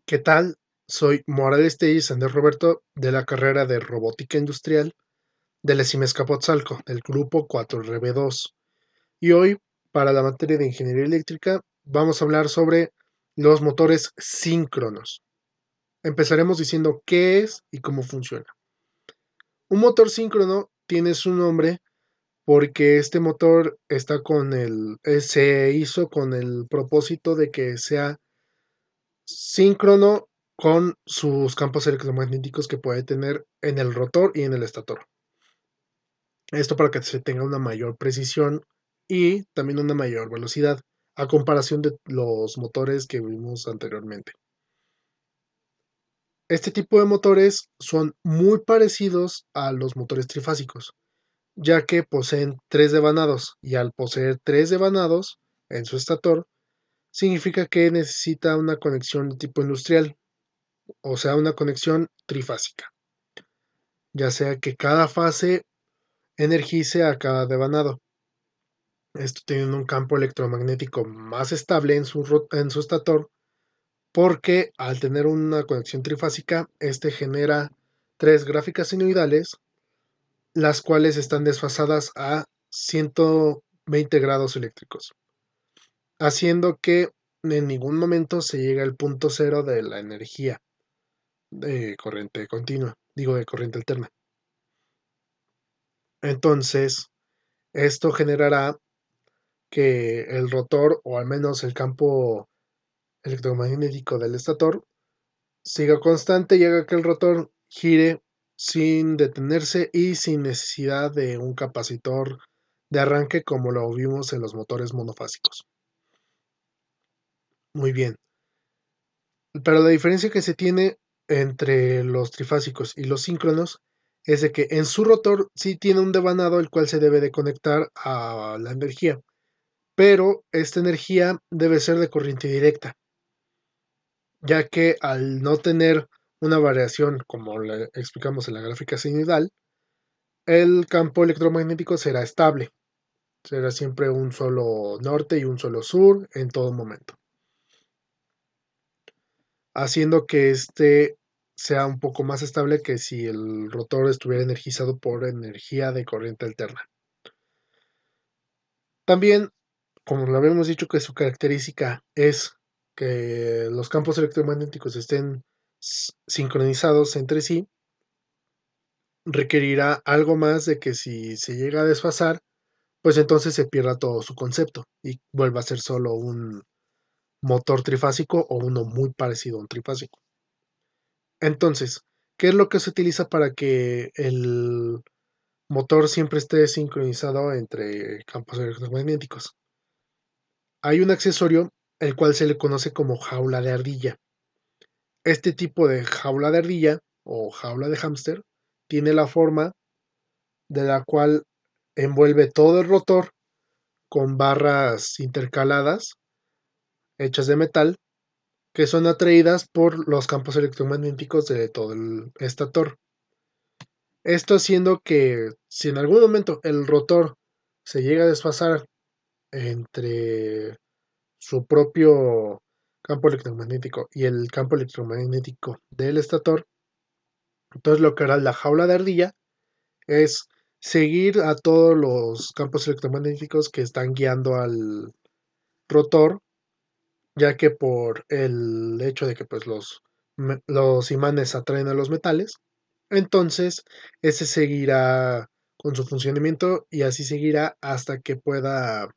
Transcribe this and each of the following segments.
¿Qué tal? Soy Morales Telles Andrés Roberto de la carrera de Robótica Industrial de la ESIM Azcapotzalco, del grupo 4RB2. Y hoy, para la materia de Ingeniería Eléctrica, vamos a hablar sobre los motores síncronos. Empezaremos diciendo qué es y cómo funciona. Un motor síncrono tiene su nombre porque este motor se hizo con el propósito de que sea síncrono con sus campos electromagnéticos que puede tener en el rotor y en el estator. Esto para que se tenga una mayor precisión y también una mayor velocidad a comparación de los motores que vimos anteriormente. Este tipo de motores son muy parecidos a los motores trifásicos, ya que poseen tres devanados y al poseer tres devanados en su estator, significa que necesita una conexión de tipo industrial, o sea, una conexión trifásica, ya sea que cada fase energice a cada devanado. Esto tiene un campo electromagnético más estable en su estator, porque al tener una conexión trifásica, este genera tres gráficas senoidales, las cuales están desfasadas a 120 grados eléctricos, haciendo que en ningún momento se llegue al punto cero de la energía de corriente continua, digo de corriente alterna. Entonces, esto generará que el rotor, o al menos el campo electromagnético del estator, siga constante y haga que el rotor gire sin detenerse y sin necesidad de un capacitor de arranque como lo vimos en los motores monofásicos. Muy bien, pero la diferencia que se tiene entre los trifásicos y los síncronos es de que en su rotor sí tiene un devanado el cual se debe de conectar a la energía, pero esta energía debe ser de corriente directa, ya que al no tener una variación como le explicamos en la gráfica senoidal, el campo electromagnético será estable, será siempre un solo norte y un solo sur en todo momento, haciendo que este sea un poco más estable que si el rotor estuviera energizado por energía de corriente alterna. También, como lo habíamos dicho, que su característica es que los campos electromagnéticos estén sincronizados entre sí, requerirá algo más de que si se llega a desfasar, pues entonces se pierda todo su concepto y vuelva a ser solo un motor trifásico o uno muy parecido a un trifásico. Entonces, ¿qué es lo que se utiliza para que el motor siempre esté sincronizado entre campos electromagnéticos? Hay un accesorio el cual se le conoce como jaula de ardilla. Este tipo de jaula de ardilla o jaula de hámster tiene la forma de la cual envuelve todo el rotor con barras intercaladas hechas de metal que son atraídas por los campos electromagnéticos de todo el estator. Esto haciendo que si en algún momento el rotor se llega a desfasar entre su propio campo electromagnético y el campo electromagnético del estator, entonces lo que hará la jaula de ardilla es seguir a todos los campos electromagnéticos que están guiando al rotor, ya que por el hecho de que pues los imanes atraen a los metales, entonces ese seguirá con su funcionamiento y así seguirá hasta que pueda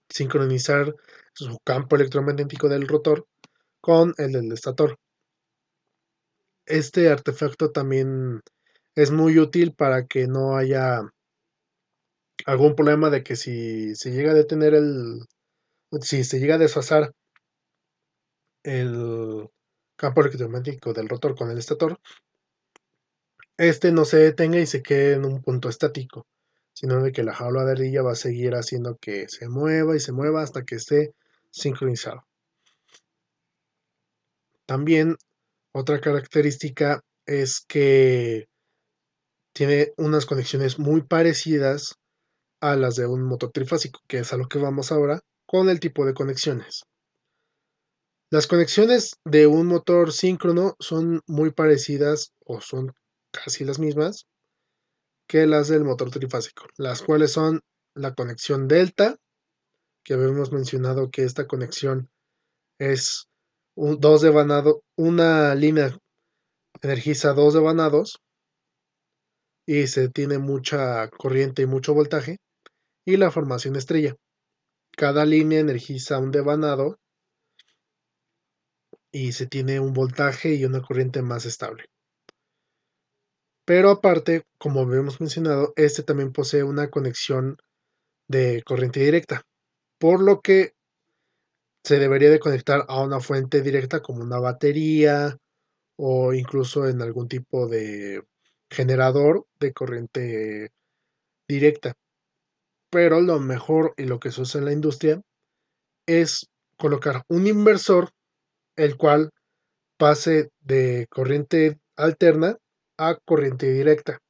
sincronizar su campo electromagnético del rotor con el del estator. Este artefacto también es muy útil para que no haya algún problema de que si se llega a desfasar el campo electromagnético del rotor con el estator, este no se detenga y se quede en un punto estático, sino de que la jaula de ardilla va a seguir haciendo que se mueva y se mueva hasta que esté sincronizado. También otra característica es que tiene unas conexiones muy parecidas a las de un motor trifásico, que es a lo que vamos ahora con el tipo de conexiones. Las conexiones de un motor síncrono son muy parecidas o son casi las mismas que las del motor trifásico, las cuales son la conexión delta, que habíamos mencionado que esta conexión es dos devanado, una línea energiza dos devanados y se tiene mucha corriente y mucho voltaje, y la formación estrella. Cada línea energiza un devanado y se tiene un voltaje y una corriente más estable. Pero aparte, como habíamos mencionado, este también posee una conexión de corriente directa, por lo que se debería de conectar a una fuente directa como una batería o incluso en algún tipo de generador de corriente directa. Pero lo mejor y lo que se usa en la industria es colocar un inversor el cual pase de corriente alterna a corriente directa.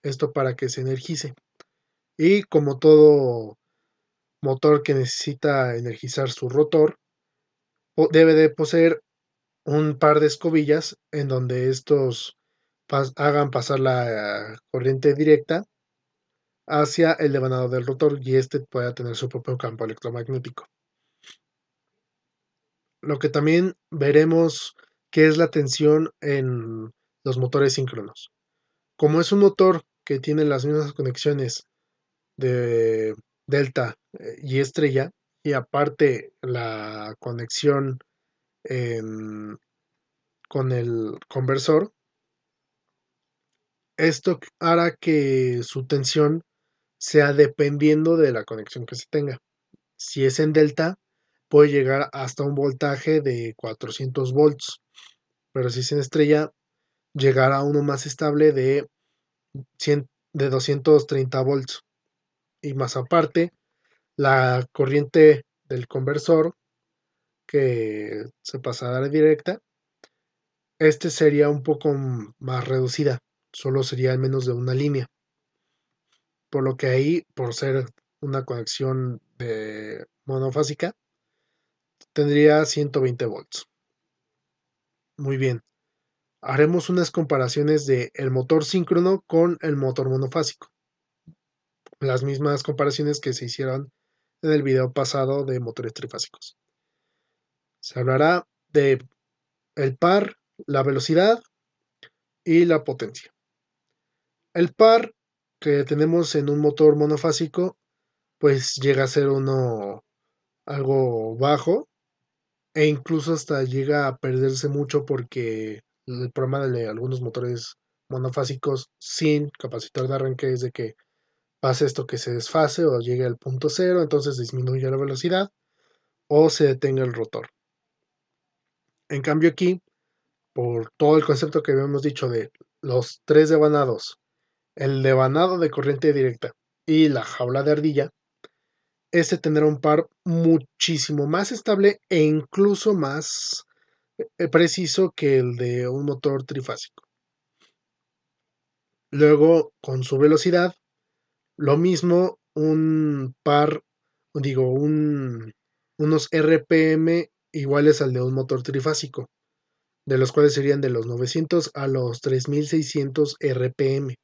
Esto para que se energice. Y como todo motor que necesita energizar su rotor, debe de poseer un par de escobillas en donde estos hagan pasar la corriente directa hacia el devanado del rotor y este pueda tener su propio campo electromagnético. Lo que también veremos que es la tensión en los motores síncronos. Como es un motor que tiene las mismas conexiones de delta y estrella, y aparte la conexión en, con el conversor, esto hará que su tensión sea dependiendo de la conexión que se tenga. Si es en delta, puede llegar hasta un voltaje de 400 volts, pero si es en estrella, llegará a uno más estable de 100, de 230 volts. Y más aparte, la corriente del conversor que se pasará a la directa, este sería un poco más reducida, solo sería al menos de una línea. Por lo que ahí, por ser una conexión de monofásica, tendría 120 volts. Muy bien. Haremos unas comparaciones de el motor síncrono con el motor monofásico. Las mismas comparaciones que se hicieron en el video pasado de motores trifásicos. Se hablará de el par, la velocidad y la potencia. El par que tenemos en un motor monofásico, pues llega a ser uno algo bajo e incluso hasta llega a perderse mucho porque el problema de algunos motores monofásicos sin capacitor de arranque es de que pase esto que se desfase o llegue al punto cero, entonces disminuye la velocidad o se detenga el rotor. En cambio aquí, por todo el concepto que habíamos dicho de los tres devanados, el devanado de corriente directa y la jaula de ardilla, este tendrá un par muchísimo más estable e incluso más preciso que el de un motor trifásico. Luego, con su velocidad, lo mismo un par, digo, unos RPM iguales al de un motor trifásico, de los cuales serían de los 900 a los 3600 RPM.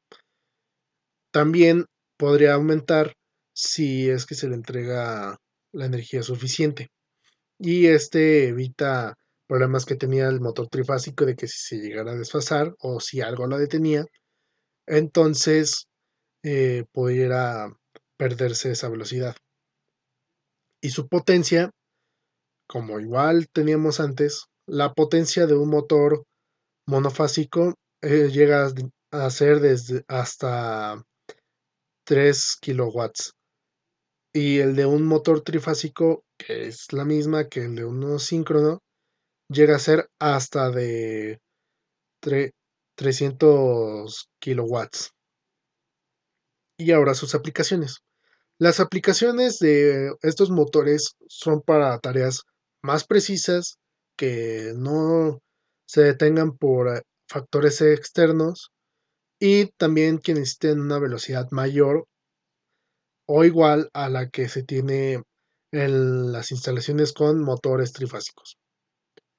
También podría aumentar si es que se le entrega la energía suficiente. Y este evita problemas que tenía el motor trifásico de que si se llegara a desfasar o si algo lo detenía, entonces pudiera perderse esa velocidad. Y su potencia, como igual teníamos antes, la potencia de un motor monofásico llega a ser desde hasta 3 kilowatts. Y el de un motor trifásico, que es la misma que el de uno síncrono, llega a ser hasta de 300 kilowatts. Y ahora sus aplicaciones. Las aplicaciones de estos motores son para tareas más precisas que no se detengan por factores externos y también que necesiten una velocidad mayor o igual a la que se tiene en las instalaciones con motores trifásicos.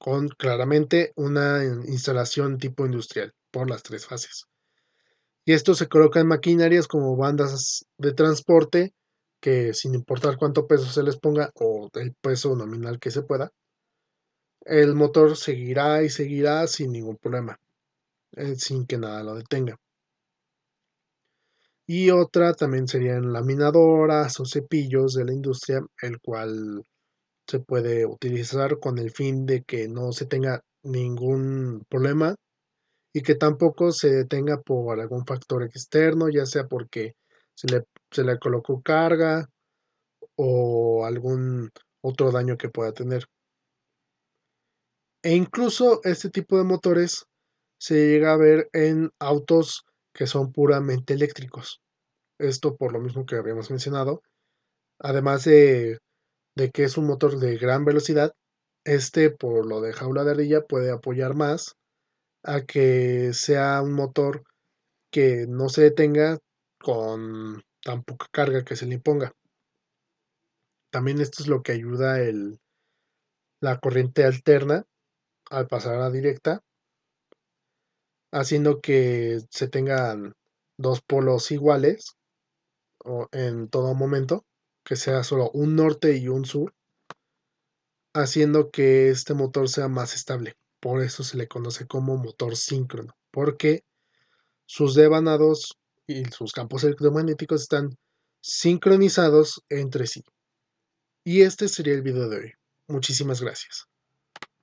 con claramente una instalación tipo industrial por las 3 fases. Y esto se coloca en maquinarias como bandas de transporte que sin importar cuánto peso se les ponga o el peso nominal que se pueda, el motor seguirá y seguirá sin ningún problema, sin que nada lo detenga. Y otra también serían laminadoras o cepillos de la industria, el cual se puede utilizar con el fin de que no se tenga ningún problema y que tampoco se detenga por algún factor externo, ya sea porque se le, se le colocó carga o algún otro daño que pueda tener. E incluso este tipo de motores se llega a ver en autos que son puramente eléctricos. Esto por lo mismo que habíamos mencionado. Además de que es un motor de gran velocidad, este por lo de jaula de ardilla puede apoyar más a que sea un motor que no se detenga con tan poca carga que se le imponga. También esto es lo que ayuda la corriente alterna al pasar a directa, haciendo que se tengan dos polos iguales en todo momento, que sea solo un norte y un sur, haciendo que este motor sea más estable. Por eso se le conoce como motor síncrono, porque sus devanados y sus campos electromagnéticos están sincronizados entre sí. Y este sería el video de hoy. Muchísimas gracias.